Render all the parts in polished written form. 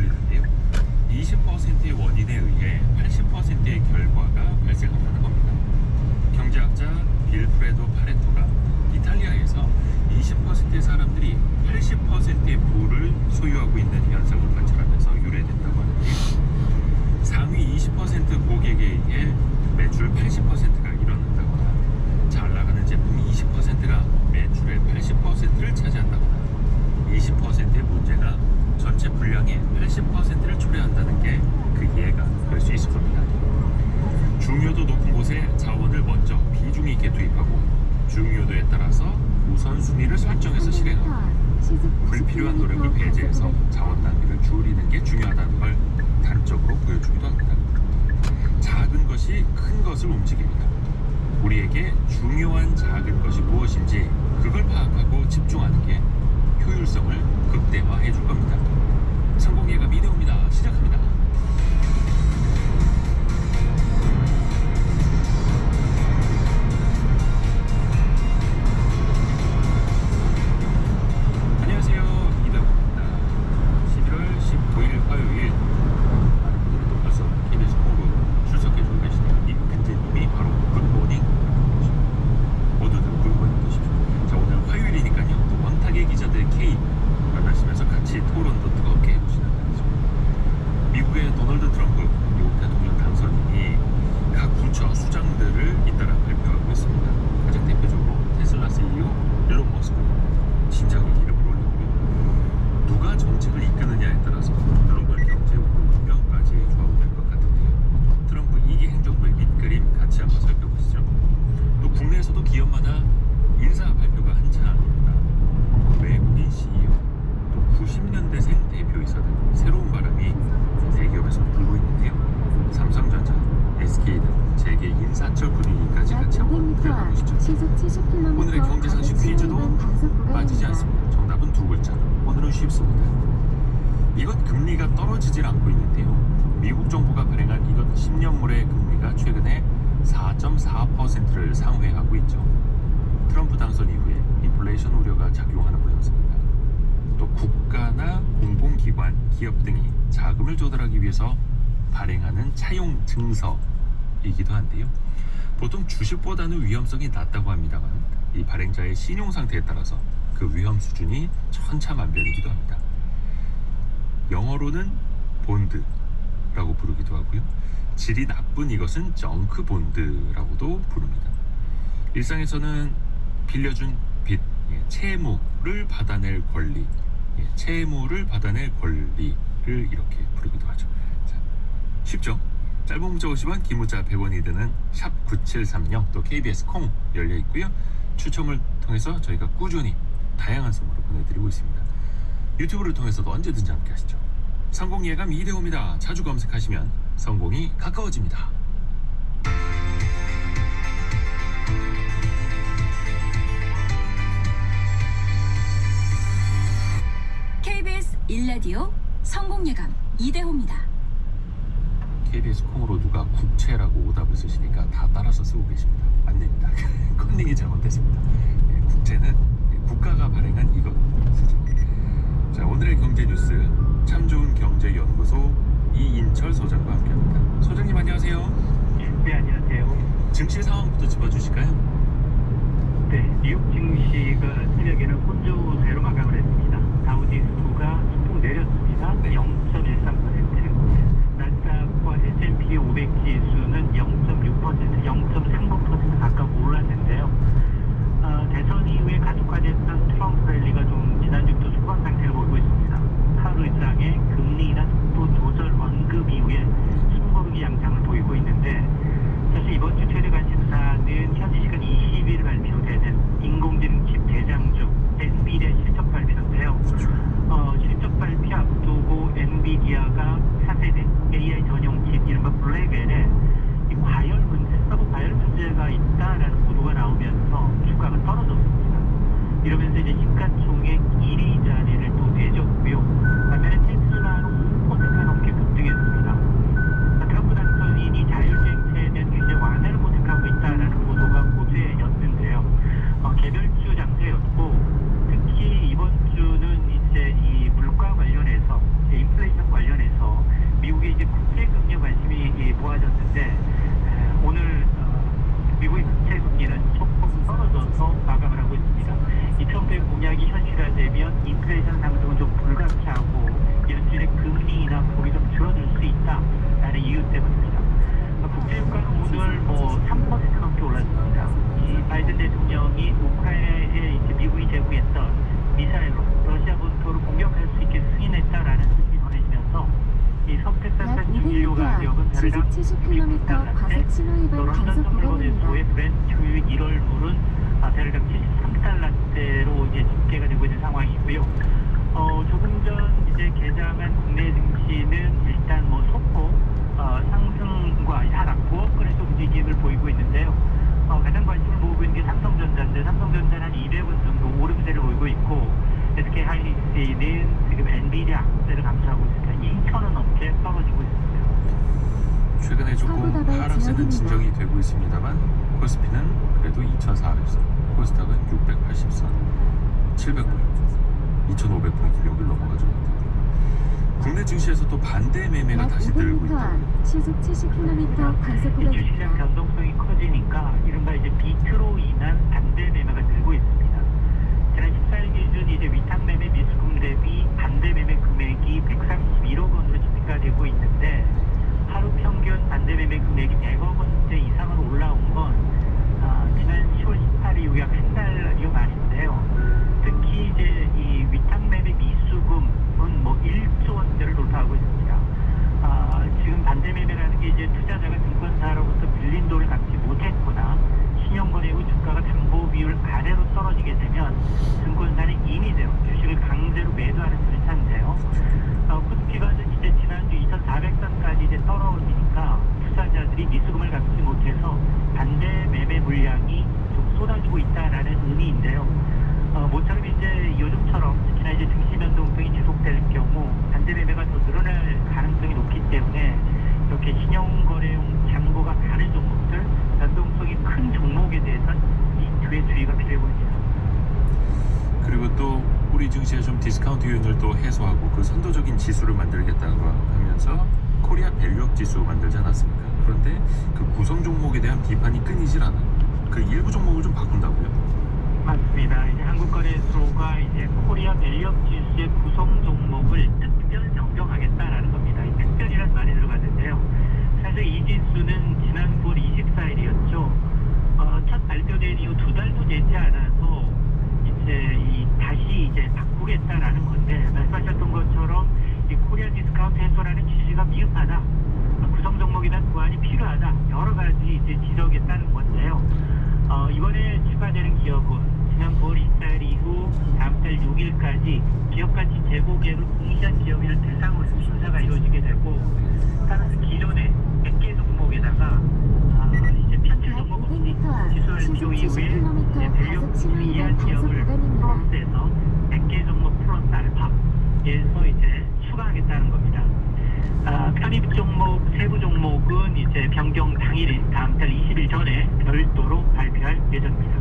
되는데요. 20%의 원인에 의해 80%의 결과가 발생한다는 겁니다. 경제학자 빌프레도 파레토가 이탈리아에서 20%의 사람들이 80%의 부를 소유하고 있는 현상을 관찰하면서 유래됐다고 하는데요. 상위 20% 고객에 의해 매출 80%가 일어난다거나 잘 나가는 제품 20%가 매출의 80%를 차지한다거나 20%의 문제가 전체 분량의 80%를 초래한다는 게 그 이해가 될 수 있을 겁니다. 중요도 높은 곳에 자원을 먼저 비중 있게 투입하고 중요도에 따라서 우선순위를 설정해서 실행하고 불필요한 노력을 배제해서 자원 낭비를 줄이는 게 중요하다는 걸 단적으로 보여주기도 합니다. 작은 것이 큰 것을 움직입니다. 우리에게 중요한 작은 것이 무엇인지 그걸 파악하고 집중하는 게 효율성을 극대화해 줄 겁니다. 성공 예감 이대호입니다. 시작합니다. 안녕하세요. 이대호입니다. 11월 15일 화요일 많은 분들이 또 벌써 KBS 콩으로 출석해주고 계시네요. 임근재님이 바로 굿모닝 모두들 굿모닝 되십시오. 자, 오늘 화요일이니까요. 또 원탁의 기자들 K 만나시면서 같이 토론도 뜨겁게 해보시는 날이죠. 미국의 도널드 트럼프 미국 대통령 당선인이 각 부처 수장들을 잇따라 발표하고 있습니다. 가장 대표적으로 테슬라 CEO 일론 머스크 진작에 이름을 올렸고요. 누가 정책을 이끄느냐에 따라서 글로벌 경제 운명까지 좌우될 것 같은데요. 트럼프 2기 행정부의 밑그림 같이 한번 살펴보시죠. 또 국내에서도 기업마다 인사 발표가 한창입니다. 외국인 CEO, 또 90년대생 대표이사들 새로운 바람이 대기업에서 불고 있는데요. 삼성전자, SK 등 재계 인사철 분위기까지 같이 한번 살펴보시죠. 오늘의 경제 상식 퀴즈도 빠지지 않습니다. 정답은 두 글자. 오늘은 쉽습니다. 이것 금리가 떨어지질 않고 있는데요. 미국 정부가 발행한 이것 10년물의 금리가 최근에 4.4%를 상회하고 있죠. 트럼프 당선 이후에 인플레이션 우려가 작용하는 모양새입니다. 또 국가나 공공기관, 기업 등이 자금을 조달하기 위해서 발행하는 차용 증서이기도 한데요. 보통 주식보다는 위험성이 낮다고 합니다만 이 발행자의 신용 상태에 따라서 그 위험 수준이 천차만별이기도 합니다. 영어로는 본드라고 부르기도 하고요. 질이 나쁜 이것은 정크 본드라고도 부릅니다. 일상에서는 빌려준 빚, 채무를 받아낼 권리, 채무를 받아낼 권리를 이렇게 부르기도 하죠. 자, 쉽죠? 짧은 문자 50원, 긴 문자 100원이 드는 샵 9730, 또 KBS 콩 열려 있고요. 추첨을 통해서 저희가 꾸준히 다양한 선물을 보내드리고 있습니다. 유튜브를 통해서도 언제든지 함께 하시죠. 성공 예감 이대호입니다. 자주 검색하시면 성공이 가까워집니다. KBS 1라디오 성공예감 이대호입니다. KBS 콩으로 누가 국채라고 오답을 쓰시니까 다 따라서 쓰고 계십니다. 안 됩니다. 컨닝이 잘못됐습니다. 국채는 국가가 발행한 이것 쓰죠. 자, 오늘의 경제 뉴스 참 좋은 경제연구소 이인철 소장과 함께합니다. 소장님 안녕하세요. 네, 안녕하세요. 증시 상황부터 짚어주실까요? 네, 뉴욕 증시가 새벽에는 혼조세로 마감을 했습니다. 다우지수가 소폭 내렸습니다. 네. 0.13%. 나스닥과 S&P 500 지수는 0.6%, 0.39% 가까이 올랐는데요. 대선 이후에 가속화됐던 트럼프 랠리가 좀 지난주부터 소강 상태를 보이고 있습니다. 하루 일상의 금리나 속도 조절 완급 이후에 숨고르기 양상을 보이고 있는데, 사실 이번 주 최대 관심사는 현지 시간 20일 발표되는 인공지능 칩 대장주 엔비디아 실적 발표인데요. 실적 발표 앞두고 엔비디아 NVIDIA 지역은 대략 시속 70km 과속 신호 위반 런던 단속 선물거래소의 구간입니다. 브렌트 휴일 1월물은 대략 73달러대로 이제 집계가 되고 있는 상황이고요. 조금 전 이제 개장한 국내 증시는 일단 뭐 소폭 상승과 하락, 부업권에서 움직임을 보이고 있는데요. 가장 관심을 모으고 있는 게 삼성전자인데 삼성전자는 한 200원 정도 오름세를 보이고 있고 SK하이닉스는 지금 엔비디아를 감소하고 있습니다. 2,000원 넘게 떨어지고 있습니다. 최근에 조금 사고다발 하락세는 지역입니다. 진정이 되고 있습니다만 코스피는 그래도 2,400선, 코스닥은 680선, 700포인트, 2,500포인트 여기를 넘어가지 못하고 국내 증시에서 또 반대 매매가 약 다시 늘고 200m 있다고요. 앞 시속 70km 단속 주시장 구간입니다. 변동성이 커지니까 이른바 이제 비트로 인한 반대 매매가 늘고 있습니다. 지난 14일 기준 이제 위탁 매매 미수금 대비 반대 매매 금액이 131억 원으로 집계가 되고 있는데 하루 평균 반대 매매 금액이 100억 원대 이상으로 올라온 건 지난 10월 18일 이후 약 한 달여 만인데요. 특히 이제 이 위탁 매매 미수금은 뭐 1조 원대를 돌파하고 있습니다. 지금 반대 매매라는 게 이제 투자자가 증권사로부터 빌린 돈을 갚지 못했거나 신용거래 후 주가가 담보 비율 아래로 떨어지게 되면 증권사는 임의대로 주식을 강제로 매도하는 수를 찾는데요. 코스피가 이제 지난주 2,400선까지 이제 떨어지니까 투자자들이 미수금을 갚지 못해서 반대 매매 물량이 좀 쏟아지고 있다라는 의미인데요. 모처럼 이제 요즘처럼 특히나 이제 증시 변동성이 지속될 경우 반대 매매가 더 늘어날 가능성이 높기 때문에 이렇게 신용거래용 잔고가 많은 종목들, 변동성이 큰 종목에 대해서는 이 뒤에 주의가 필요해 보입니다. 그리고 또 우리 증시의 좀 디스카운트 요인을 또 해소하고 그 선도적인 지수를 만들겠다고 하면서 코리아 밸류업 지수 만들지 않았습니까? 그런데 그 구성 종목에 대한 비판이 끊이질 않아. 그 일부 종목을 좀 바꾼다고요? 맞습니다. 이제 한국거래소가 이제 코리아 밸류업 지수의 구성 종목을 특별 변경하겠다라는 겁니다. 이 특별이라는 말이 들어갔는데요. 사실 이 지수는 지난 9월 24일이었죠. 첫 발표된 이후 2달도 되지 않아서 다시 이제 바꾸겠다라는 건데 말씀하셨던 것처럼 이 코리아 디스카운트 해소라는 취지가 미흡하다. 구성 종목에 대한 보완이 필요하다. 여러 가지 이제 지적이 있다는 건데요. 이번에 추가되는 기업은 지난 9월 24일 이후 다음 달 6일까지 기업가치 재고 계획을 공시한 기업을 대상으로 심사가 이루어지게 되고 따라서 기존의 100개 종목에다가 이제 편출 약 종목 200m 앞 지수 시속 발표 이후에 70km 밸류 과속 신호 이하 위반 단속 기업을 구간입니다. 플러스해서 100개 종목 플러스 알파에서 이제 추가하겠다는 겁니다. 편입 종목, 세부 종목은 이제 변경 당일인 다음 달 20일 전에 별도로 발표할 예정입니다.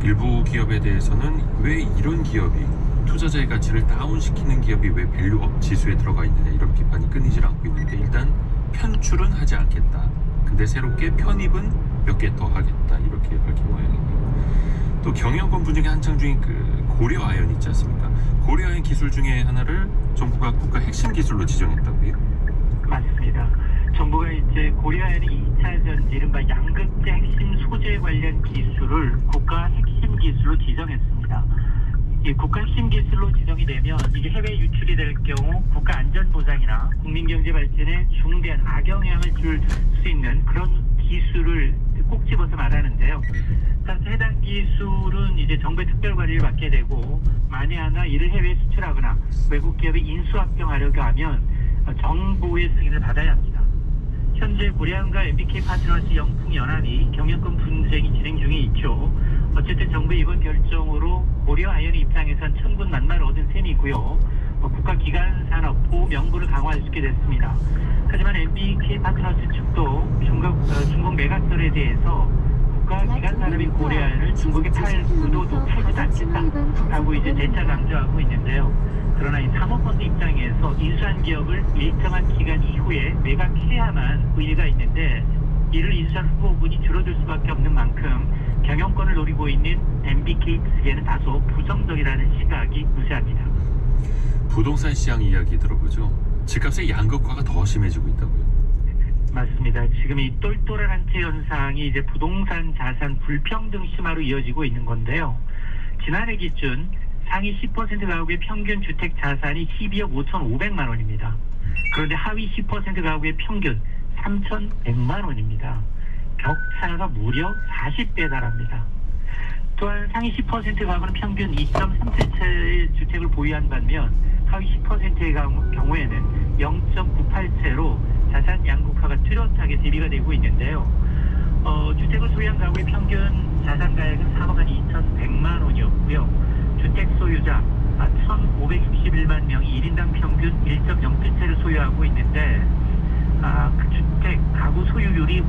일부 기업에 대해서는 왜 이런 기업이 투자자의 가치를 다운시키는 기업이 왜 밸류업 지수에 들어가 있느냐 이런 비판이 끊이질 않고 있는데 일단 편출은 하지 않겠다. 근데 새롭게 편입은 몇 개 더 하겠다 이렇게 밝힌 모양이고요. 또 경영권 분쟁이 한창 중인 그 고려 아연 있지 않습니까? 고려 아연 기술 중에 하나를 정부가 국가 핵심 기술로 지정했다고요? 맞습니다. 정부가 이제 고려아연의 2차 전지, 이른바 양극재 핵심 소재 관련 기술을 국가 핵심 기술로 지정했습니다. 이 국가 핵심 기술로 지정이 되면 이게 해외 유출이 될 경우 국가 안전 보장이나 국민 경제 발전에 중대한 악영향을 줄 수 있는 그런 기술을 꼭 집어서 말하는데요. 따라서 해당 기술은 이제 정부의 특별 관리를 받게 되고 만에 하나 이를 해외에 수출하거나 외국 기업에 인수합병하려고 하면 정부의 승인을 받아야 합니다. 현재 고려아연과 MBK 파트너스 영풍 연합이 경영권 분쟁이 진행 중에 있죠. 어쨌든 정부의 이번 결정으로 고려아연의 입장에선 천군만마를 얻은 셈이고요. 국가기관 산업부 명분을 강화할 수 있게 됐습니다. 하지만 MBK 파트너스 측도 중국 메가설에 대해서 국가기관 산업인 고려아연을 중국에 팔 의도도 팔지도 않겠다라고 이제 재차 강조하고 있는데요. 그러나 이 사모펀드 입장에서 인수한 기업을 일정한 기간 이후에 매각해야만 의미가 있는데 이를 인수한 후보군이 줄어들 수밖에 없는 만큼 경영권을 노리고 있는 MBK 측에는 다소 부정적이라는 시각이 우세합니다. 부동산 시장 이야기 들어보죠. 집값의 양극화가 더 심해지고 있다고요. 맞습니다. 지금 이 똘똘한 한치 현상이 이제 부동산 자산 불평등 심화로 이어지고 있는 건데요. 지난해 기준 상위 10% 가구의 평균 주택 자산이 12억 5,500만 원입니다. 그런데 하위 10% 가구의 평균 3,100만 원입니다. 격차가 무려 40배에 달합니다. 또한 상위 10% 가구는 평균 2.37채의 주택을 보유한 반면 하위 10%의 경우에는 0.98채로 자산 양극화가 뚜렷하게 대비가 되고 있는데요. 주택을 소유한 가구의 평균 자산 가액은 4억 2,100만 원이었고요. 주택 소유자 1,561만 명이 1인당 평균 1.07채를 소유하고 있는데 그 주택 가구 소유율이